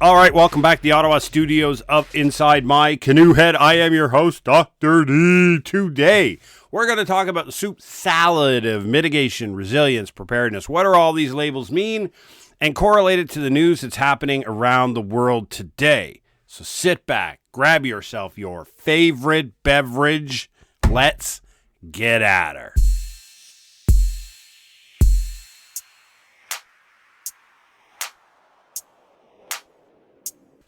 All right, welcome back to the Ottawa studios of Inside My Canoe Head. I am your host, Dr. D. Today, we're going to talk about the soup salad of mitigation, resilience, preparedness. What do all these labels mean? And correlate it to the news that's happening around the world today. So sit back, grab yourself your favorite beverage. Let's get at her.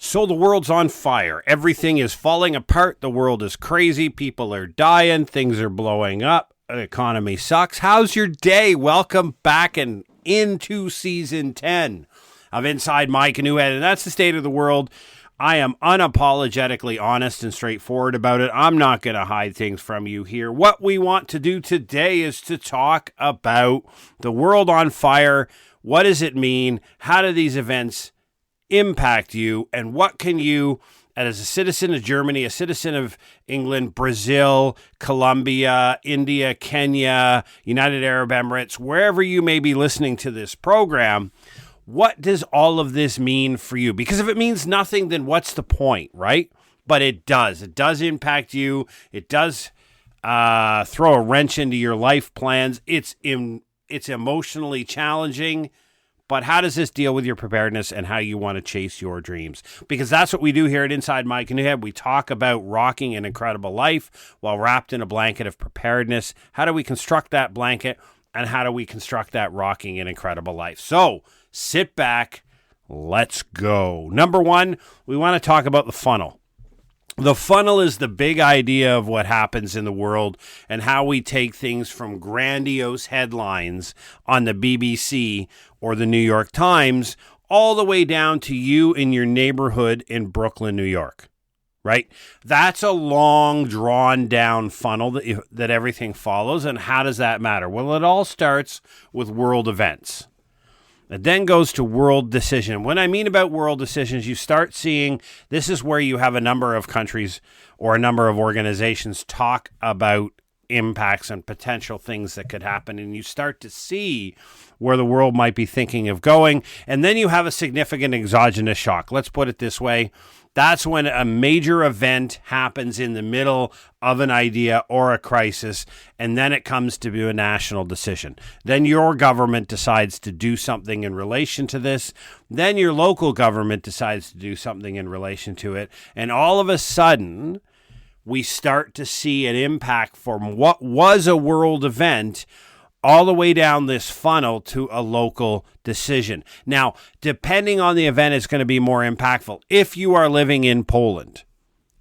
So the world's on fire. Everything is falling apart. The world is crazy. People are dying. Things are blowing up. The economy sucks. How's your day? Welcome back and into season 10 of Inside My Canoe Head. And that's the state of the world. I am unapologetically honest and straightforward about it. I'm not going to hide things from you here. What we want to do today is to talk about the world on fire. What does it mean? How do these events impact you, and what can you, as a citizen of Germany, a citizen of England, Brazil, Colombia, India, Kenya, United Arab Emirates, wherever you may be listening to this program, what does all of this mean for you? Because if it means nothing, then what's the point, right? But it does. It does impact you. It does throw a wrench into your life plans. It's emotionally challenging. But how does this deal with your preparedness and how you want to chase your dreams? Because that's what we do here at Inside My Canoe Head. We talk about rocking an incredible life while wrapped in a blanket of preparedness. How do we construct that blanket? And how do we construct that rocking an incredible life? So sit back. Let's go. Number one, we want to talk about the funnel. The funnel is the big idea of what happens in the world and how we take things from grandiose headlines on the BBC or the New York Times all the way down to you in your neighborhood in Brooklyn, New York, right? That's a long, drawn-down funnel that everything follows. And how does that matter? Well, it all starts with world events. It then goes to world decision. When I mean about world decisions, you start seeing this is where you have a number of countries or a number of organizations talk about impacts and potential things that could happen. And you start to see where the world might be thinking of going. And then you have a significant exogenous shock. Let's put it this way. That's when a major event happens in the middle of an idea or a crisis, and then it comes to be a national decision. Then your government decides to do something in relation to this. Then your local government decides to do something in relation to it. And all of a sudden, we start to see an impact from what was a world event all the way down this funnel to a local decision. Now, depending on the event, it's going to be more impactful. If you are living in Poland,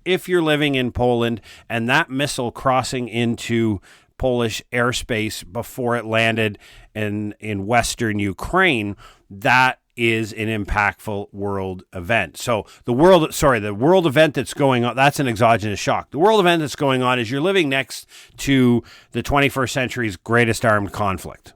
and that missile crossing into Polish airspace before it landed in Western Ukraine, that is an impactful world event. So the world event that's going on, that's an exogenous shock. The world event that's going on is you're living next to the 21st century's greatest armed conflict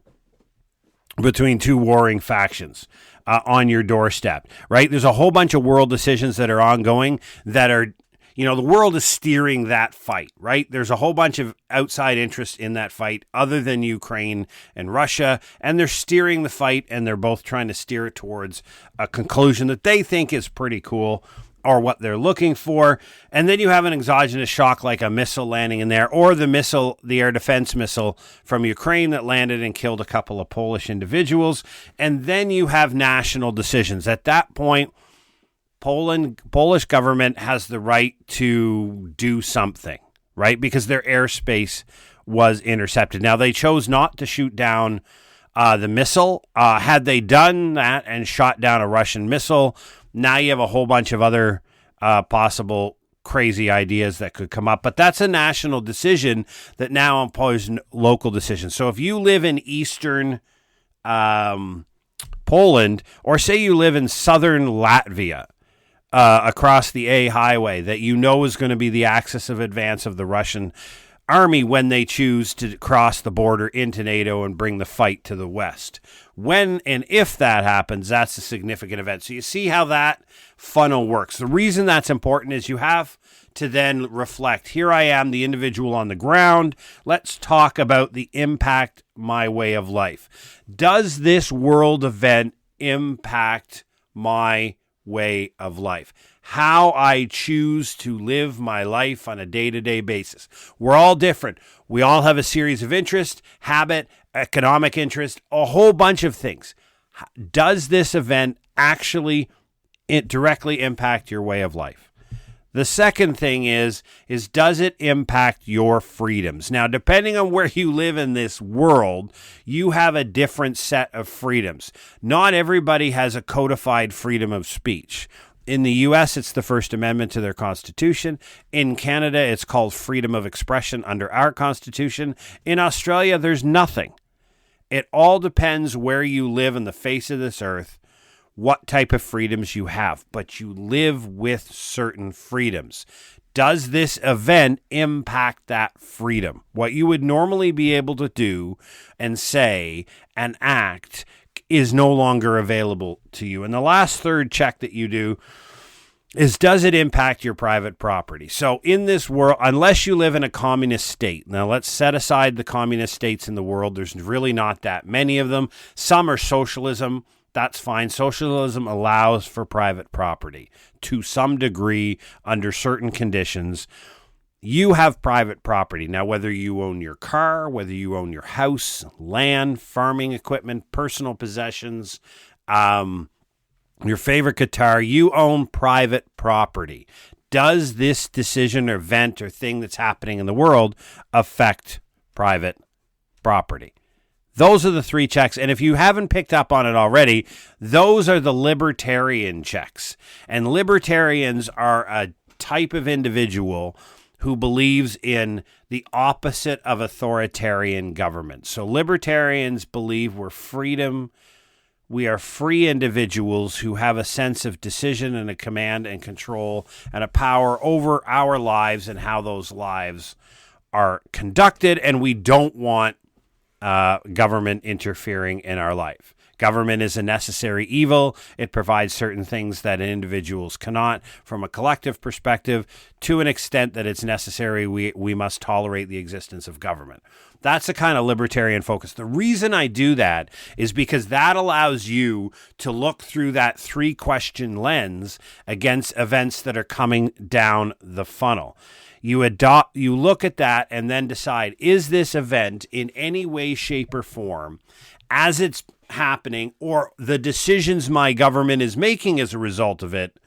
between two warring factions on your doorstep, right? There's a whole bunch of world decisions that are ongoing that are, the world is steering that fight, right? There's a whole bunch of outside interest in that fight other than Ukraine and Russia, and they're steering the fight, and they're both trying to steer it towards a conclusion that they think is pretty cool or what they're looking for. And then you have an exogenous shock like a missile landing in there, or the air defense missile from Ukraine that landed and killed a couple of Polish individuals. And then you have national decisions. At that point, Polish government has the right to do something, right? Because their airspace was intercepted. Now, they chose not to shoot down the missile. Had they done that and shot down a Russian missile, now you have a whole bunch of other possible crazy ideas that could come up. But that's a national decision that now imposes local decisions. So if you live in eastern Poland, or say you live in southern Latvia, across the A highway that is going to be the axis of advance of the Russian army when they choose to cross the border into NATO and bring the fight to the west. When and if that happens, that's a significant event. So you see how that funnel works. The reason that's important is you have to then reflect, here I am, the individual on the ground. Let's talk about the impact my way of life. Does this world event impact my way of life. How I choose to live my life on a day-to-day basis. We're all different. We all have a series of interests, habit, economic interest, a whole bunch of things. Does this event actually directly impact your way of life? The second thing is does it impact your freedoms? Now, depending on where you live in this world, you have a different set of freedoms. Not everybody has a codified freedom of speech. In the U.S., it's the First Amendment to their Constitution. In Canada, it's called freedom of expression under our Constitution. In Australia, there's nothing. It all depends where you live on the face of this earth, what type of freedoms you have, but you live with certain freedoms. Does this event impact that freedom? What you would normally be able to do and say and act is no longer available to you. And the last third check that you do is, does it impact your private property? So in this world, unless you live in a communist state, now let's set aside the communist states in the world. There's really not that many of them. Some are socialism. That's fine. Socialism allows for private property to some degree under certain conditions. You have private property. Now, whether you own your car, whether you own your house, land, farming equipment, personal possessions, your favorite guitar, you own private property. Does this decision or event or thing that's happening in the world affect private property? Those are the three checks. And if you haven't picked up on it already, those are the libertarian checks. And libertarians are a type of individual who believes in the opposite of authoritarian government. So libertarians believe we are free individuals who have a sense of decision and a command and control and a power over our lives and how those lives are conducted. And we don't want government interfering in our life. Government is a necessary evil. It provides certain things that individuals cannot. From a collective perspective, to an extent that it's necessary, we must tolerate the existence of government. That's the kind of libertarian focus. The reason I do that is because that allows you to look through that 3-question lens against events that are coming down the funnel. You look at that and then decide, is this event in any way, shape, or form, as it's happening, or the decisions my government is making as a result of it,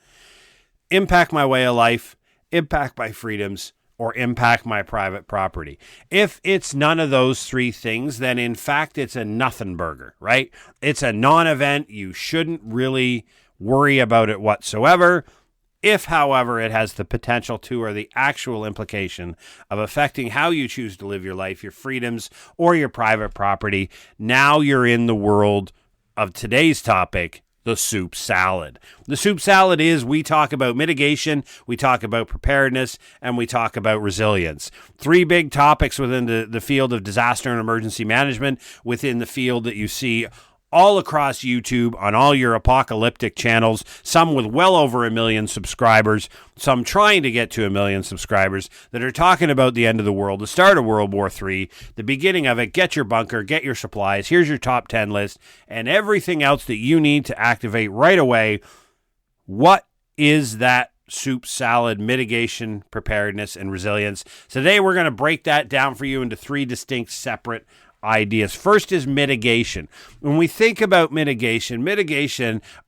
impact my way of life, impact my freedoms, or impact my private property? If it's none of those 3 things, then in fact, it's a nothing burger, right? It's a non-event. You shouldn't really worry about it whatsoever. If, however, it has the potential to, or the actual implication of affecting how you choose to live your life, your freedoms, or your private property, now you're in the world of today's topic, the soup salad. The soup salad is, we talk about mitigation, we talk about preparedness, and we talk about resilience. 3 big topics within the field of disaster and emergency management, within the field that you see all across YouTube, on all your apocalyptic channels, some with well over 1 million subscribers, some trying to get to 1 million subscribers, that are talking about the end of the world, the start of World War III, the beginning of it. Get your bunker, get your supplies, here's your top 10 list, and everything else that you need to activate right away. What is that soup salad? Mitigation, preparedness, and resilience. So today we're going to break that down for you into 3 distinct separate ideas. First is mitigation. When we think about mitigation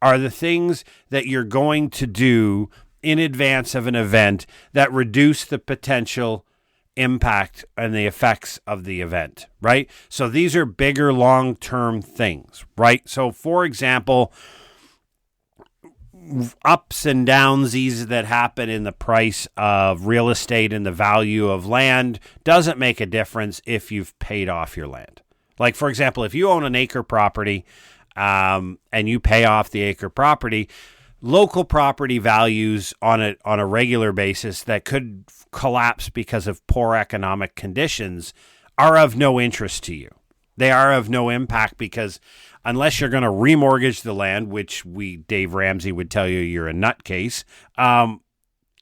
are the things that you're going to do in advance of an event that reduce the potential impact and the effects of the event, right? So these are bigger long-term things, right? So for example, ups and downs that happen in the price of real estate and the value of land doesn't make a difference if you've paid off your land. Like, for example, if you own an acre property and you pay off the acre property, local property values on a regular basis that could collapse because of poor economic conditions are of no interest to you. They are of no impact because unless you're going to remortgage the land, which Dave Ramsey would tell you you're a nutcase,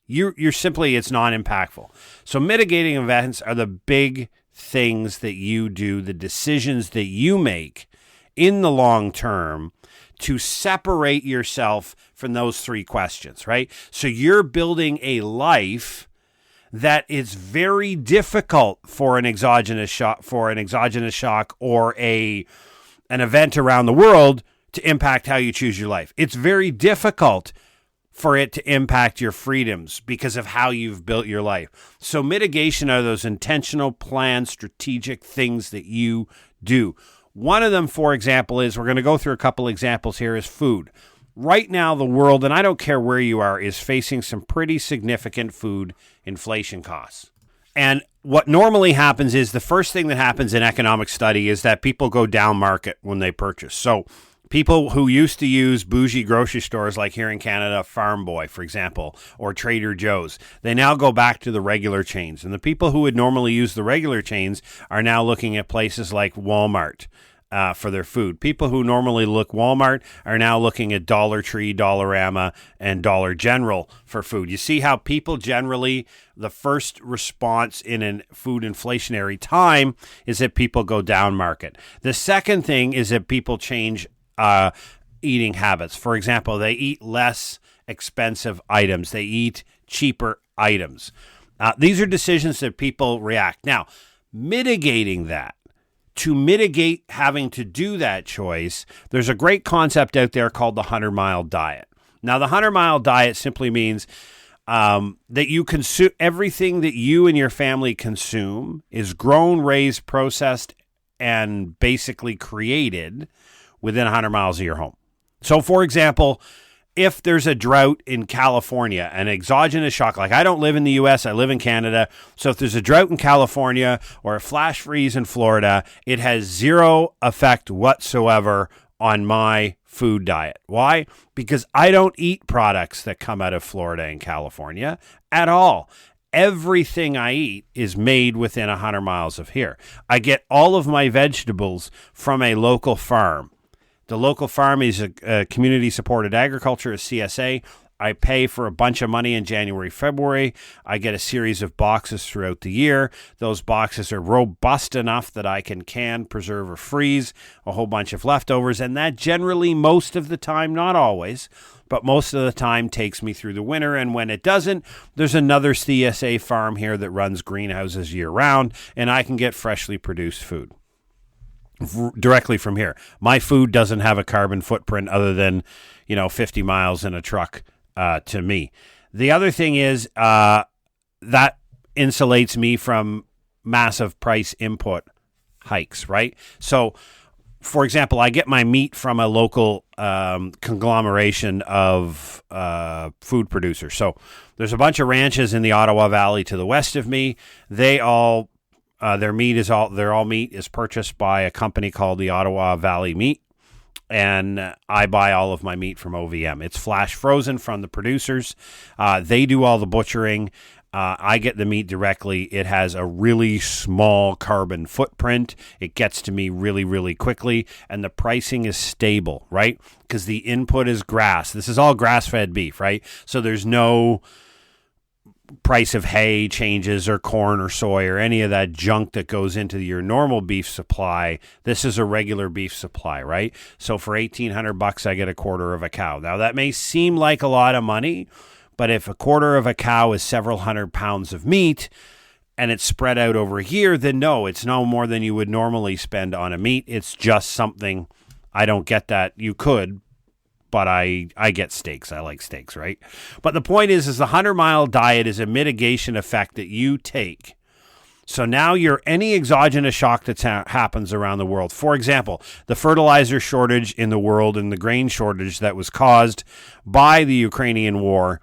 you're simply, it's non-impactful. So mitigating events are the big things that you do, the decisions that you make in the long term to separate yourself from those three questions, right? So you're building a life that is very difficult for an exogenous shock, or an event around the world to impact how you choose your life. It's very difficult for it to impact your freedoms because of how you've built your life. So mitigation are those intentional, planned, strategic things that you do. One of them, for example, is, we're going to go through a couple examples here, is food. Right now, the world, and I don't care where you are, is facing some pretty significant food inflation costs. And what normally happens is, the first thing that happens in economic study is that people go down market when they purchase. So people who used to use bougie grocery stores, like here in Canada, Farm Boy, for example, or Trader Joe's, they now go back to the regular chains. And the people who would normally use the regular chains are now looking at places like Walmart for their food. People who normally look Walmart are now looking at Dollar Tree, Dollarama, and Dollar General for food. You see how people generally, the first response in a food inflationary time is that people go down market. The second thing is that people change eating habits. For example, they eat less expensive items. They eat cheaper items. These are decisions that people react. Now, mitigating that, to mitigate having to do that choice, there's a great concept out there called the 100-mile diet. Now, the 100-mile diet simply means that you consume everything that you and your family consume is grown, raised, processed, and basically created within 100 miles of your home. So, for example, if there's a drought in California, an exogenous shock, like I don't live in the U.S., I live in Canada. So if there's a drought in California or a flash freeze in Florida, it has zero effect whatsoever on my food diet. Why? Because I don't eat products that come out of Florida and California at all. Everything I eat is made within 100 miles of here. I get all of my vegetables from a local farm. The local farm is a community-supported agriculture, a CSA. I pay for a bunch of money in January, February. I get a series of boxes throughout the year. Those boxes are robust enough that I can, preserve, or freeze a whole bunch of leftovers. And that generally, most of the time, not always, but most of the time takes me through the winter. And when it doesn't, there's another CSA farm here that runs greenhouses year-round, and I can get freshly produced food directly from here. My food doesn't have a carbon footprint other than, 50 miles in a truck to me. The other thing is that insulates me from massive price input hikes, right? So, for example, I get my meat from a local conglomeration of food producers. So there's a bunch of ranches in the Ottawa Valley to the west of me. They all their meat is purchased by a company called the Ottawa Valley Meat, and I buy all of my meat from OVM. It's flash frozen from the producers. They do all the butchering. I get the meat directly. It has a really small carbon footprint. It gets to me really, really quickly, and the pricing is stable, right? Because the input is grass. This is all grass-fed beef, right? So there's no price of hay changes or corn or soy or any of that junk that goes into your normal beef supply. This is a regular beef supply, right? So for $1,800, I get a quarter of a cow. Now that may seem like a lot of money, but if a quarter of a cow is several hundred pounds of meat and it's spread out over a year, then no, it's no more than you would normally spend on a meat. It's just something. I don't get that. You could, but I get steaks. I like steaks, right? But the point is the 100-mile diet is a mitigation effect that you take. So now any exogenous shock that happens around the world. For example, the fertilizer shortage in the world and the grain shortage that was caused by the Ukrainian war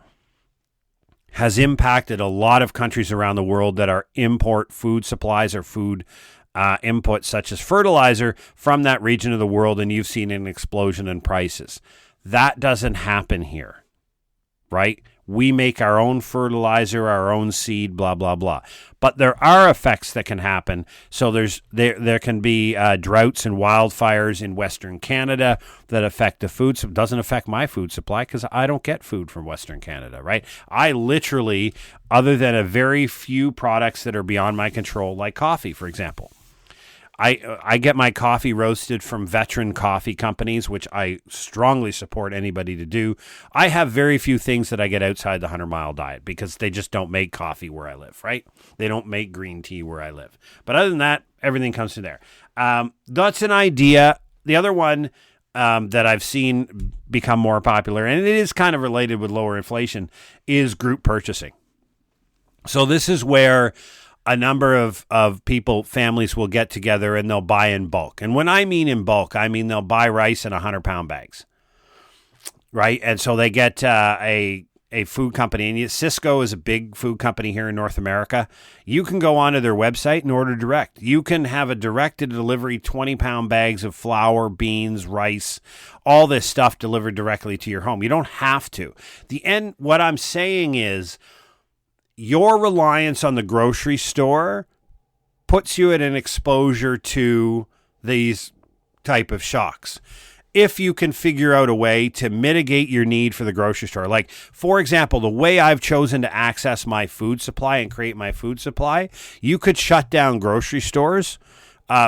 has impacted a lot of countries around the world that are import food supplies or food inputs such as fertilizer from that region of the world, and you've seen an explosion in prices. That doesn't happen here, right? We make our own fertilizer, our own seed, blah, blah, blah. But there are effects that can happen. So there can be droughts and wildfires in Western Canada that affect the food. So it doesn't affect my food supply because I don't get food from Western Canada, right? I literally, other than a very few products that are beyond my control, like coffee, for example, I get my coffee roasted from veteran coffee companies, which I strongly support anybody to do. I have very few things that I get outside the 100-mile diet because they just don't make coffee where I live, right? They don't make green tea where I live. But other than that, everything comes from there. That's an idea. The other one that I've seen become more popular, and it is kind of related with lower inflation, is group purchasing. So this is where a number of people, families will get together and they'll buy in bulk. And when I mean in bulk, I mean they'll buy rice in 100-pound bags, right? And so they get a food company. And Cisco is a big food company here in North America. You can go onto their website and order direct. You can have a direct-to-delivery 20-pound bags of flour, beans, rice, all this stuff delivered directly to your home. You don't have to. What I'm saying is, your reliance on the grocery store puts you at an exposure to these type of shocks. If you can figure out a way to mitigate your need for the grocery store. Like, for example, the way I've chosen to access my food supply and create my food supply, you could shut down grocery stores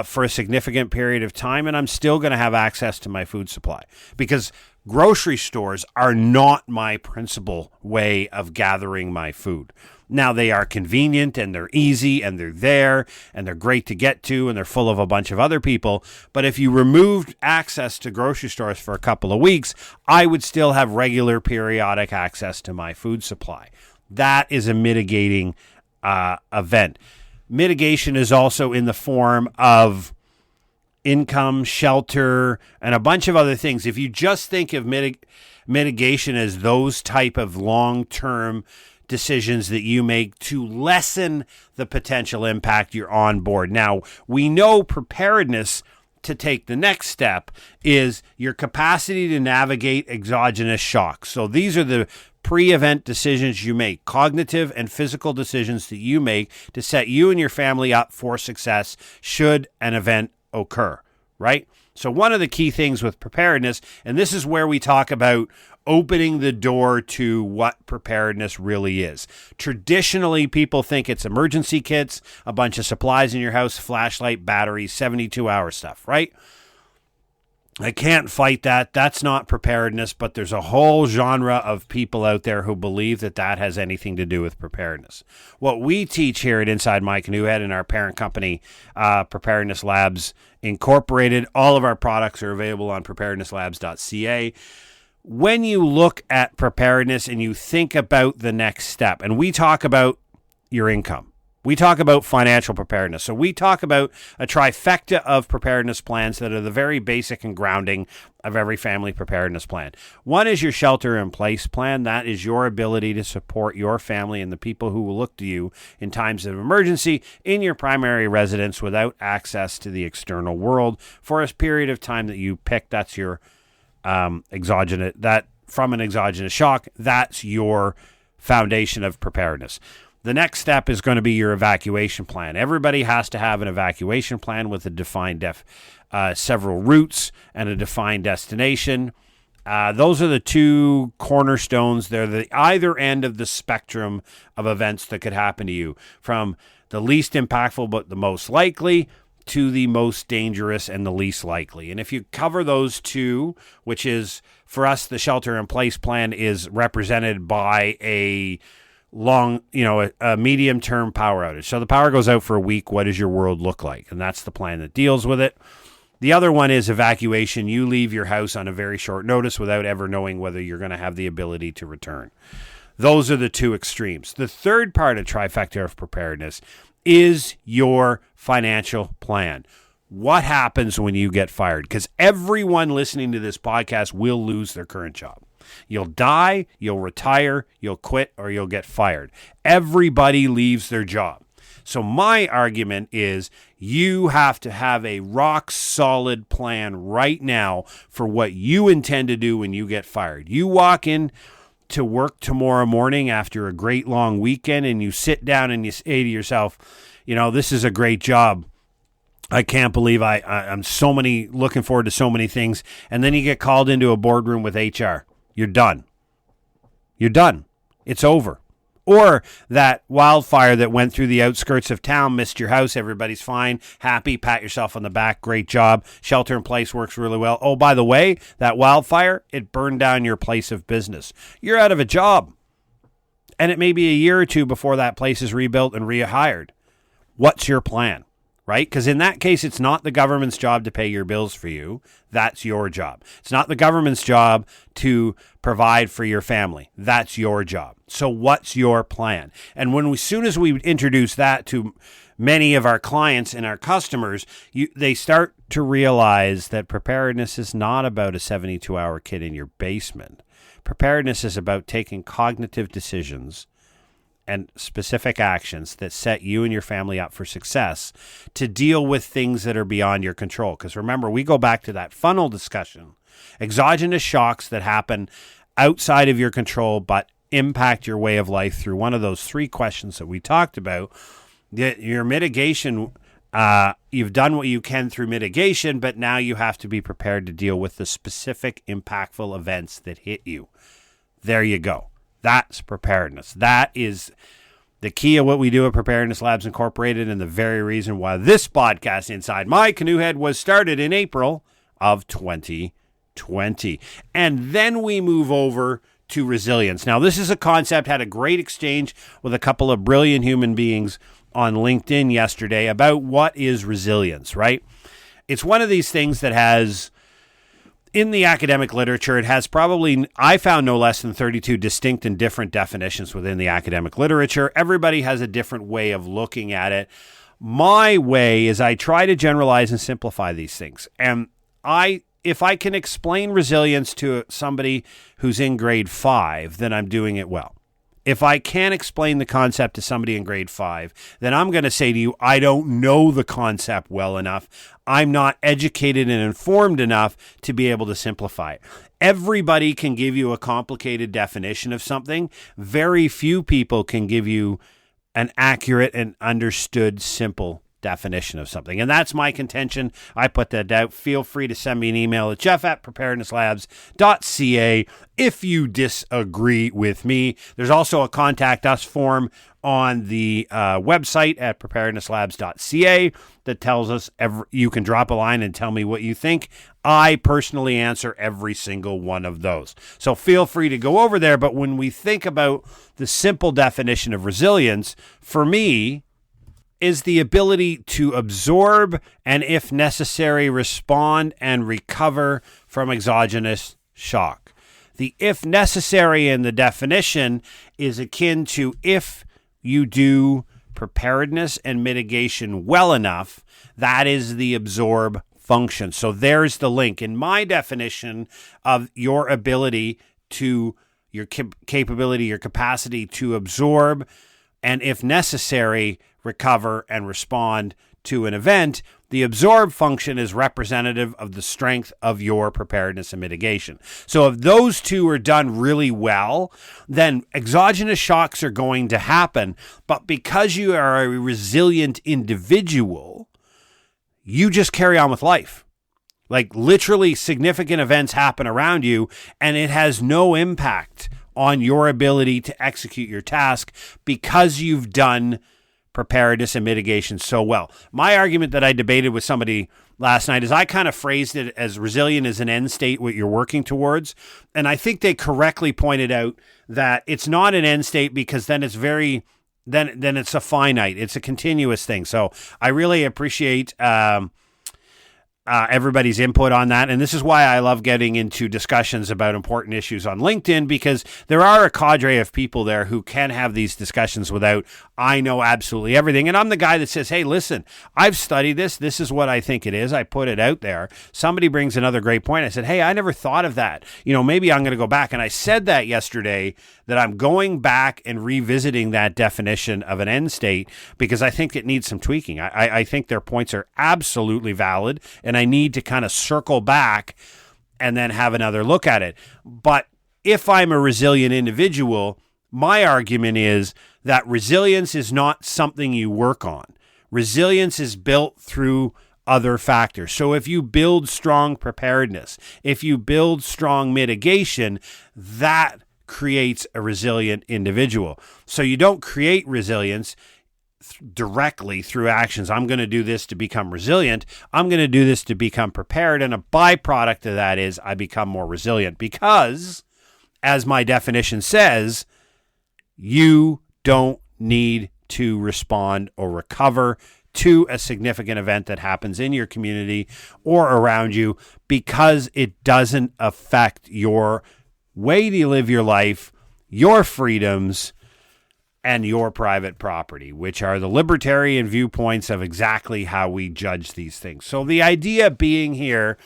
for a significant period of time, and I'm still going to have access to my food supply because grocery stores are not my principal way of gathering my food. Now, they are convenient and they're easy and they're there and they're great to get to and they're full of a bunch of other people. But if you removed access to grocery stores for a couple of weeks, I would still have regular periodic access to my food supply. That is a mitigating event. Mitigation is also in the form of income, shelter, and a bunch of other things. If you just think of mitigation as those type of long-term decisions that you make to lessen the potential impact, you're on board. Now, we know preparedness to take the next step is your capacity to navigate exogenous shocks. So these are the pre-event decisions you make, cognitive and physical decisions that you make to set you and your family up for success should an event occur, right? So one of the key things with preparedness, and this is where we talk about opening the door to what preparedness really is. Traditionally, people think it's emergency kits, a bunch of supplies in your house, flashlight, batteries, 72-hour stuff, right? I can't fight that. That's not preparedness, but there's a whole genre of people out there who believe that that has anything to do with preparedness. What we teach here at Inside My Canoe Head and our parent company, Preparedness Labs Incorporated, all of our products are available on preparednesslabs.ca. When you look at preparedness and you think about the next step, and we talk about your income, we talk about financial preparedness. So we talk about a trifecta of preparedness plans that are the very basic and grounding of every family preparedness plan. One is your shelter-in-place plan. That is your ability to support your family and the people who will look to you in times of emergency in your primary residence without access to the external world for a period of time that you pick. That's your exogenous, that from an exogenous shock, that's your foundation of preparedness. The next step is going to be your evacuation plan. Everybody has to have an evacuation plan with a defined several routes and a defined destination. Those are the two cornerstones. They're the either end of the spectrum of events that could happen to you, from the least impactful but the most likely to the most dangerous and the least likely. And if you cover those two, which is, for us, the shelter-in-place plan is represented by a a medium-term power outage. So the power goes out for a week. What does your world look like? And that's the plan that deals with it. The other one is evacuation. You leave your house on a very short notice without ever knowing whether you're going to have the ability to return. Those are the two extremes. The third part of trifecta of preparedness is your financial plan. What happens when you get fired? Because everyone listening to this podcast will lose their current job. You'll die, you'll retire, you'll quit, or you'll get fired. Everybody leaves their job. So my argument is you have to have a rock solid plan right now for what you intend to do when you get fired. You walk in to work tomorrow morning after a great long weekend and you sit down and you say to yourself, this is a great job. I can't believe I'm looking forward to so many things. And then you get called into a boardroom with HR. You're done. You're done. It's over. Or that wildfire that went through the outskirts of town, missed your house, everybody's fine, happy, pat yourself on the back, great job, shelter in place works really well. Oh, by the way, that wildfire, it burned down your place of business. You're out of a job. And it may be a year or two before that place is rebuilt and rehired. What's your plan? Right? Because in that case, it's not the government's job to pay your bills for you. That's your job. It's not the government's job to provide for your family. That's your job. So what's your plan? And as soon as we introduce that to many of our clients and our customers, they start to realize that preparedness is not about a 72-hour kit in your basement. Preparedness is about taking cognitive decisions and specific actions that set you and your family up for success to deal with things that are beyond your control. Because remember, we go back to that funnel discussion. Exogenous shocks that happen outside of your control but impact your way of life through one of those three questions that we talked about. Your mitigation, you've done what you can through mitigation, but now you have to be prepared to deal with the specific impactful events that hit you. There you go. That's preparedness. That is the key of what we do at Preparedness Labs Incorporated, and the very reason why this podcast, Inside My Canoe Head, was started in April of 2020. And then we move over to resilience. Now, this is a concept, had a great exchange with a couple of brilliant human beings on LinkedIn yesterday about what is resilience, right? It's one of these things that has, in the academic literature, it has probably, I found no less than 32 distinct and different definitions within the academic literature. Everybody has a different way of looking at it. My way is I try to generalize and simplify these things. And if I can explain resilience to somebody who's in grade 5, then I'm doing it well. If I can't explain the concept to somebody in grade 5, then I'm going to say to you, I don't know the concept well enough. I'm not educated and informed enough to be able to simplify it. Everybody can give you a complicated definition of something. Very few people can give you an accurate and understood simple definition of something. And that's my contention. I put that out. Feel free to send me an email at jeff@preparednesslabs.ca if you disagree with me. There's also a contact us form on the website at preparednesslabs.ca that tells us you can drop a line and tell me what you think. I personally answer every single one of those. So feel free to go over there. But when we think about the simple definition of resilience, for me, is the ability to absorb and, if necessary, respond and recover from exogenous shock. The if necessary in the definition is akin to if you do preparedness and mitigation well enough, that is the absorb function. So there's the link. In my definition of your ability to, your capability, your capacity to absorb and, if necessary, recover and respond to an event, the absorb function is representative of the strength of your preparedness and mitigation. So if those two are done really well, then exogenous shocks are going to happen. But because you are a resilient individual, you just carry on with life. Like, literally significant events happen around you and it has no impact on your ability to execute your task because you've done preparedness and mitigation so well. My argument that I debated with somebody last night is I kind of phrased it as resilient as an end state, what you're working towards. And I think they correctly pointed out that it's not an end state because then it's then it's a finite, it's a continuous thing. So I really appreciate everybody's input on that. And this is why I love getting into discussions about important issues on LinkedIn, because there are a cadre of people there who can have these discussions without, I know absolutely everything. And I'm the guy that says, hey, listen, I've studied this. This is what I think it is. I put it out there. Somebody brings another great point. I said, hey, I never thought of that. Maybe I'm going to go back. And I said that yesterday, that I'm going back and revisiting that definition of an end state because I think it needs some tweaking. I think their points are absolutely valid, and I need to kind of circle back and then have another look at it. But if I'm a resilient individual, my argument is that resilience is not something you work on. Resilience is built through other factors. So if you build strong preparedness, if you build strong mitigation, that creates a resilient individual. So you don't create resilience directly through actions. I'm going to do this to become resilient. I'm going to do this to become prepared. And a byproduct of that is I become more resilient because, as my definition says, you don't need to respond or recover to a significant event that happens in your community or around you because it doesn't affect your way to live your life, your freedoms, and your private property, which are the libertarian viewpoints of exactly how we judge these things. So the idea being here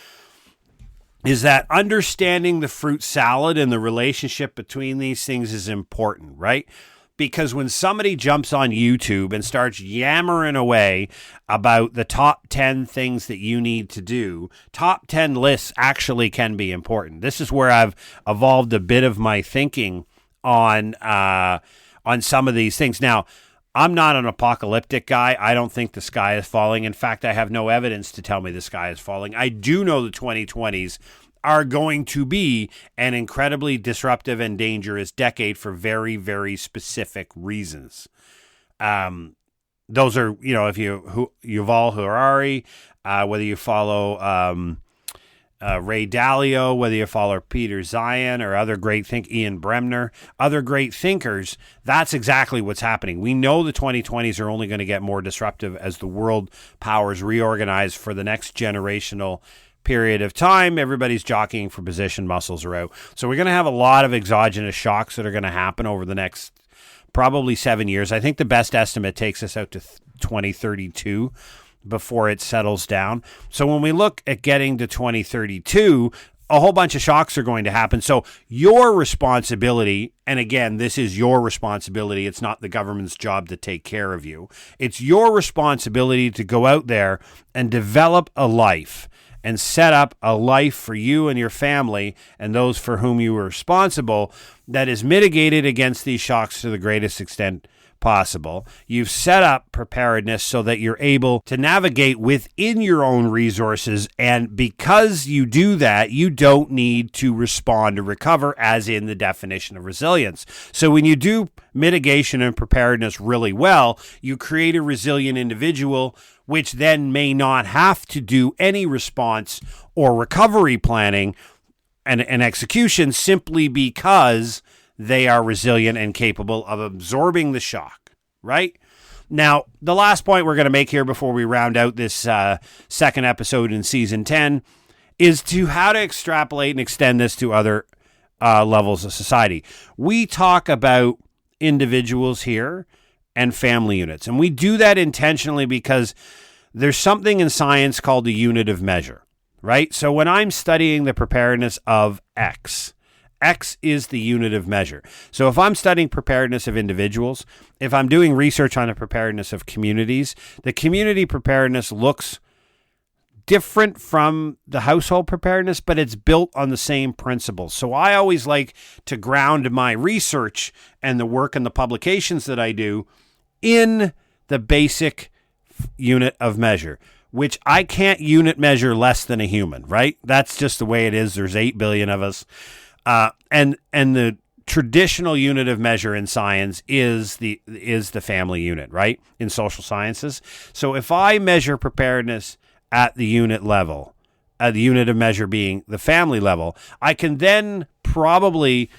is that understanding the fruit salad and the relationship between these things is important, right? Because when somebody jumps on YouTube and starts yammering away about the top 10 things that you need to do, top 10 lists actually can be important. This is where I've evolved a bit of my thinking on some of these things. Now, I'm not an apocalyptic guy. I don't think the sky is falling. In fact, I have no evidence to tell me the sky is falling. I do know the 2020s are going to be an incredibly disruptive and dangerous decade for very, very specific reasons. Those are, if Yuval Harari, whether you follow Ray Dalio, whether you follow Peter Zeihan or other great Ian Bremner, other great thinkers, that's exactly what's happening. We know the 2020s are only going to get more disruptive as the world powers reorganize for the next generational period of time. Everybody's jockeying for position, muscles are out. So we're going to have a lot of exogenous shocks that are going to happen over the next probably 7 years. I think the best estimate takes us out to 2032 before it settles down. So when we look at getting to 2032, a whole bunch of shocks are going to happen. So your responsibility, and again, this is your responsibility. It's not the government's job to take care of you. It's your responsibility to go out there and develop a life and set up a life for you and your family and those for whom you are responsible that is mitigated against these shocks to the greatest extent possible. You've set up preparedness so that you're able to navigate within your own resources, and because you do that, you don't need to respond or recover, as in the definition of resilience. So when you do mitigation and preparedness really well, you create a resilient individual, which then may not have to do any response or recovery planning and execution simply because they are resilient and capable of absorbing the shock, right? Now, the last point we're going to make here before we round out this second episode in season 10 is to how to extrapolate and extend this to other levels of society. We talk about individuals here and family units, and we do that intentionally because there's something in science called the unit of measure, right? So when I'm studying the preparedness of X is the unit of measure. So if I'm studying preparedness of individuals, if I'm doing research on the preparedness of communities, the community preparedness looks different from the household preparedness, but it's built on the same principles. So I always like to ground my research and the work and the publications that I do in the basic unit of measure, which I can't unit measure less than a human, right? That's just the way it is. There's 8 billion of us. And the traditional unit of measure in science is the family unit, right? In social sciences. So if I measure preparedness at the unit level, the unit of measure being the family level, I can then probably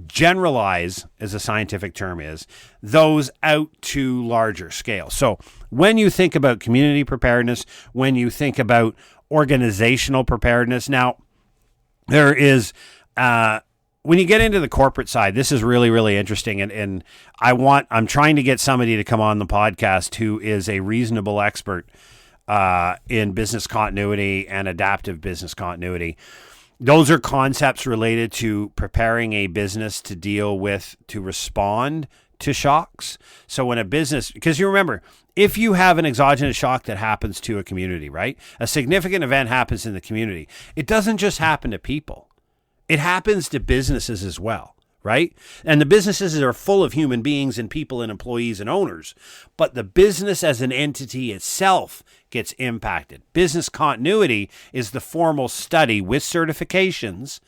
generalize, as a scientific term is, those out to larger scale. So when you think about community preparedness, when you think about organizational preparedness, now there is when you get into the corporate side, this is really, really interesting. And I'm trying to get somebody to come on the podcast who is a reasonable expert in business continuity and adaptive business continuity. Those are concepts related to preparing a business to respond to shocks. So when a business, because you remember, if you have an exogenous shock that happens to a community, right? A significant event happens in the community. It doesn't just happen to people. It happens to businesses as well, right? And the businesses are full of human beings and people and employees and owners, but the business as an entity itself gets impacted. Business continuity is the formal study with certifications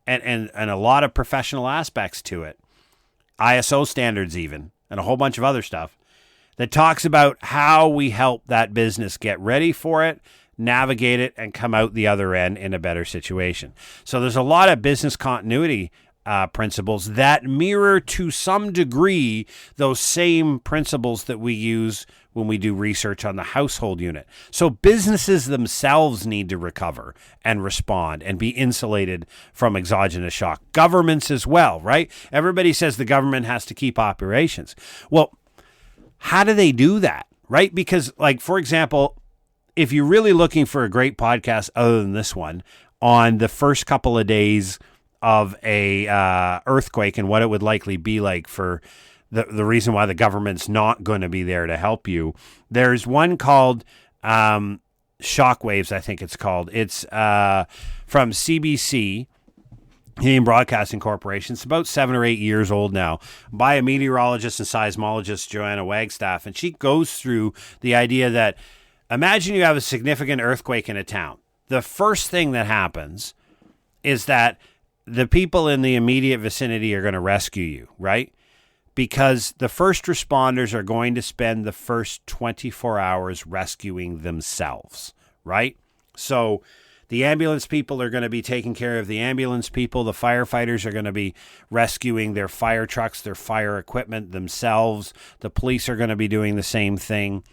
and a lot of professional aspects to it, ISO standards even, and a whole bunch of other stuff that talks about how we help that business get ready for it, navigate it, and come out the other end in a better situation. So there's a lot of business continuity principles that mirror to some degree those same principles that we use when we do research on the household unit. So businesses themselves need to recover and respond and be insulated from exogenous shock. Governments as well, right? Everybody says the government has to keep operations. Well, how do they do that, right? Because, like, for example, if you're really looking for a great podcast other than this one on the first couple of days of a earthquake and what it would likely be like for the reason why the government's not going to be there to help you, there's one called Shockwaves, I think it's called. It's from CBC, Canadian Broadcasting Corporation. It's about 7 or 8 years old now, by a meteorologist and seismologist, Joanna Wagstaff. And she goes through the idea that imagine you have a significant earthquake in a town. The first thing that happens is that the people in the immediate vicinity are going to rescue you, right? Because the first responders are going to spend the first 24 hours rescuing themselves, right? So the ambulance people are going to be taking care of the ambulance people. The firefighters are going to be rescuing their fire trucks, their fire equipment themselves. The police are going to be doing the same thing.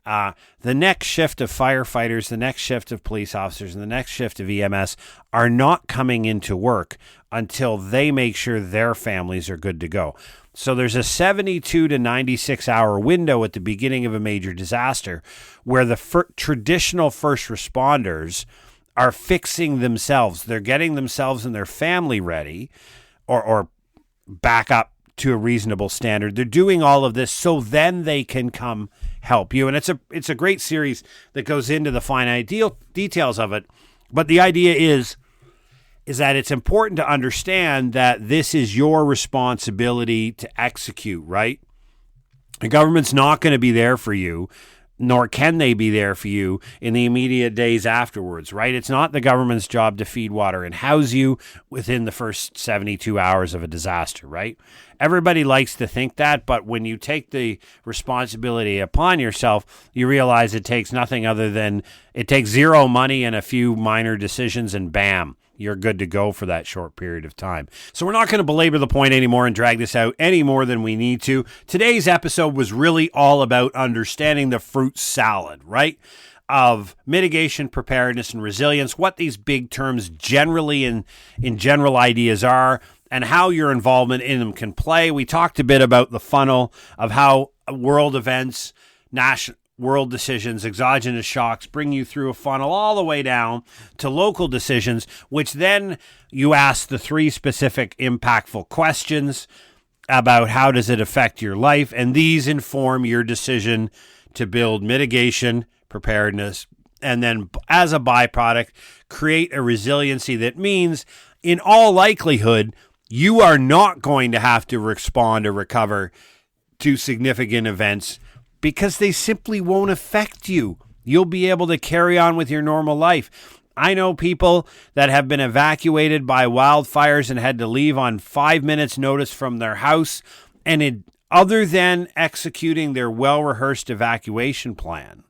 The next shift of firefighters, the next shift of police officers, and the next shift of EMS are not coming into work until they make sure their families are good to go. So there's a 72 to 96 hour window at the beginning of a major disaster where the traditional first responders are fixing themselves. They're getting themselves and their family ready or back up to a reasonable standard. They're doing all of this so then they can come help you. And it's a great series that goes into the finite details of it. But the idea is that it's important to understand that this is your responsibility to execute, right? The government's not going to be there for you, nor can they be there for you in the immediate days afterwards, right? It's not the government's job to feed, water, and house you within the first 72 hours of a disaster, right? Everybody likes to think that, but when you take the responsibility upon yourself, you realize it takes nothing other than, it takes zero money and a few minor decisions, and bam, you're good to go for that short period of time. So we're not going to belabor the point anymore and drag this out any more than we need to. Today's episode was really all about understanding the fruit salad, right? Of mitigation, preparedness, and resilience, what these big terms generally in general ideas are, and how your involvement in them can play. We talked a bit about the funnel of how world events, world decisions, exogenous shocks bring you through a funnel all the way down to local decisions, which then you ask the 3 specific impactful questions about how does it affect your life, and these inform your decision to build mitigation, preparedness, and then as a byproduct, create a resiliency that means in all likelihood, you are not going to have to respond or recover to significant events because they simply won't affect you. You'll be able to carry on with your normal life. I know people that have been evacuated by wildfires and had to leave on 5 minutes notice from their house, and other than executing their well-rehearsed evacuation plan,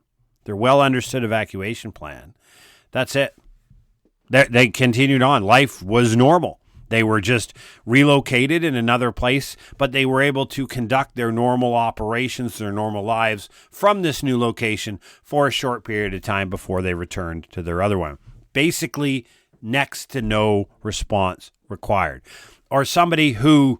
their well-understood evacuation plan, that's it. They continued on. Life was normal. They were just relocated in another place, but they were able to conduct their normal operations, their normal lives from this new location for a short period of time before they returned to their other one. Basically, next to no response required. Or somebody who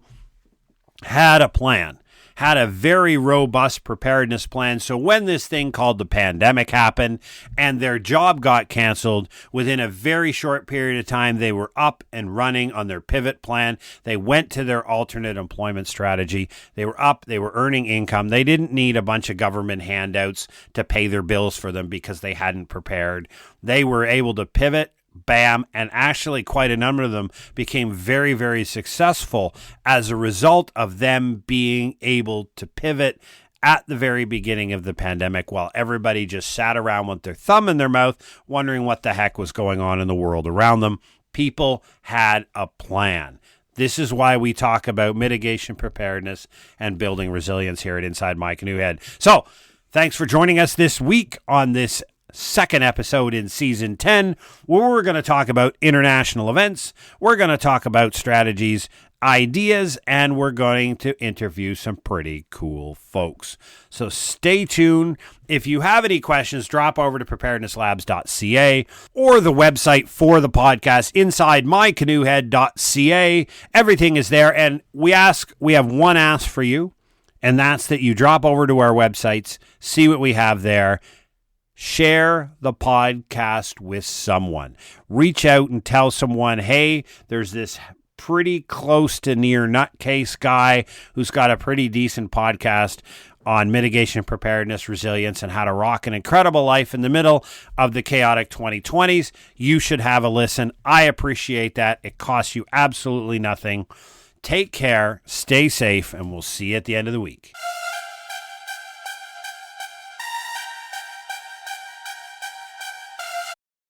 had a plan, had a very robust preparedness plan. So when this thing called the pandemic happened and their job got canceled, within a very short period of time, they were up and running on their pivot plan. They went to their alternate employment strategy. They were up, they were earning income. They didn't need a bunch of government handouts to pay their bills for them because they hadn't prepared. They were able to pivot, bam, and actually quite a number of them became very, very successful as a result of them being able to pivot at the very beginning of the pandemic while everybody just sat around with their thumb in their mouth wondering what the heck was going on in the world around them. People had a plan. This is why we talk about mitigation, preparedness, and building resilience here at Inside My Canoe Head. So, thanks for joining us this week on this second episode in Season 10, where we're going to talk about international events, we're going to talk about strategies, ideas, and we're going to interview some pretty cool folks. So stay tuned. If you have any questions, drop over to preparednesslabs.ca or the website for the podcast, insidemycanoehead.ca. Everything is there, and we have one ask for you, and that's that you drop over to our websites, see what we have there. Share the podcast with someone. Reach out and tell someone, hey, there's this pretty close to near nutcase guy who's got a pretty decent podcast on mitigation, preparedness, resilience, and how to rock an incredible life in the middle of the chaotic 2020s. You should have a listen. I appreciate that. It costs you absolutely nothing. Take care, stay safe, and we'll see you at the end of the week.